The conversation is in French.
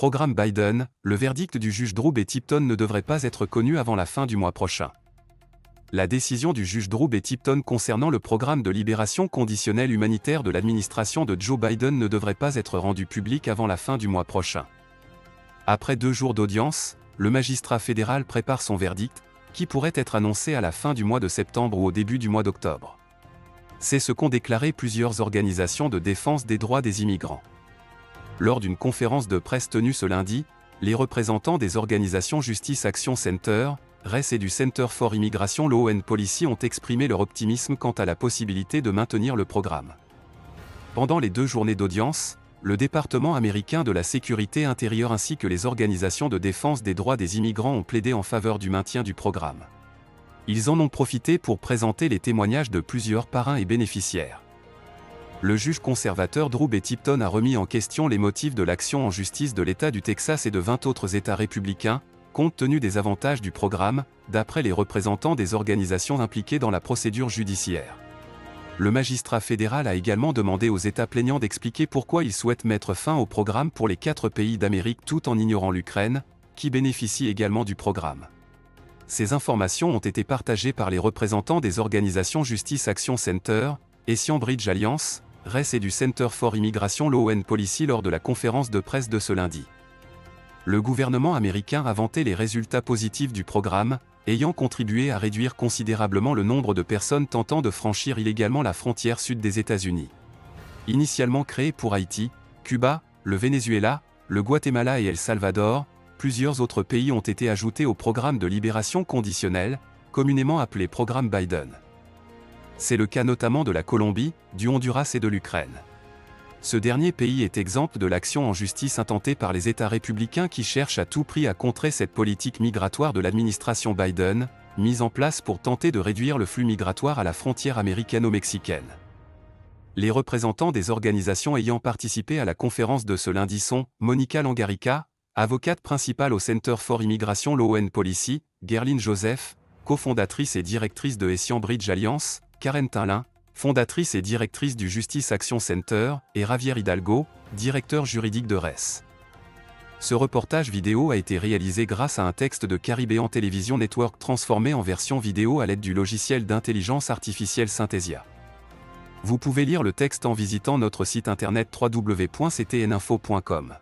Programme Biden, le verdict du juge Drew B. Tipton ne devrait pas être connu avant la fin du mois prochain. La décision du juge Drew B. Tipton concernant le programme de libération conditionnelle humanitaire de l'administration de Joe Biden ne devrait pas être rendue publique avant la fin du mois prochain. Après 2 jours d'audience, le magistrat fédéral prépare son verdict, qui pourrait être annoncé à la fin du mois de septembre ou au début du mois d'octobre. C'est ce qu'ont déclaré plusieurs organisations de défense des droits des immigrants. Lors d'une conférence de presse tenue ce lundi, les représentants des organisations Justice Action Center, RES et du Center for Immigration Law and Policy ont exprimé leur optimisme quant à la possibilité de maintenir le programme. Pendant les 2 journées d'audience, le département américain de la sécurité intérieure ainsi que les organisations de défense des droits des immigrants ont plaidé en faveur du maintien du programme. Ils en ont profité pour présenter les témoignages de plusieurs parrains et bénéficiaires. Le juge conservateur Drew B. Tipton a remis en question les motifs de l'action en justice de l'État du Texas et de 20 autres États républicains, compte tenu des avantages du programme, d'après les représentants des organisations impliquées dans la procédure judiciaire. Le magistrat fédéral a également demandé aux États plaignants d'expliquer pourquoi ils souhaitent mettre fin au programme pour les 4 pays d'Amérique tout en ignorant l'Ukraine, qui bénéficie également du programme. Ces informations ont été partagées par les représentants des organisations Justice Action Center, Essian-Bridge Alliance, RES et du Center for Immigration Law and Policy lors de la conférence de presse de ce lundi. Le gouvernement américain a vanté les résultats positifs du programme, ayant contribué à réduire considérablement le nombre de personnes tentant de franchir illégalement la frontière sud des États-Unis. Initialement créé pour Haïti, Cuba, le Venezuela, le Guatemala et El Salvador, plusieurs autres pays ont été ajoutés au programme de libération conditionnelle, communément appelé programme Biden. C'est le cas notamment de la Colombie, du Honduras et de l'Ukraine. Ce dernier pays est exempt de l'action en justice intentée par les États républicains qui cherchent à tout prix à contrer cette politique migratoire de l'administration Biden, mise en place pour tenter de réduire le flux migratoire à la frontière américano-mexicaine. Les représentants des organisations ayant participé à la conférence de ce lundi sont Monica Langarica, avocate principale au Center for Immigration Law and Policy, Gerline Joseph, cofondatrice et directrice de Essian-Bridge Alliance, Karen Tinlin, fondatrice et directrice du Justice Action Center, et Javier Hidalgo, directeur juridique de RES. Ce reportage vidéo a été réalisé grâce à un texte de Caribbean Television Network transformé en version vidéo à l'aide du logiciel d'intelligence artificielle Synthesia. Vous pouvez lire le texte en visitant notre site internet www.ctninfo.com.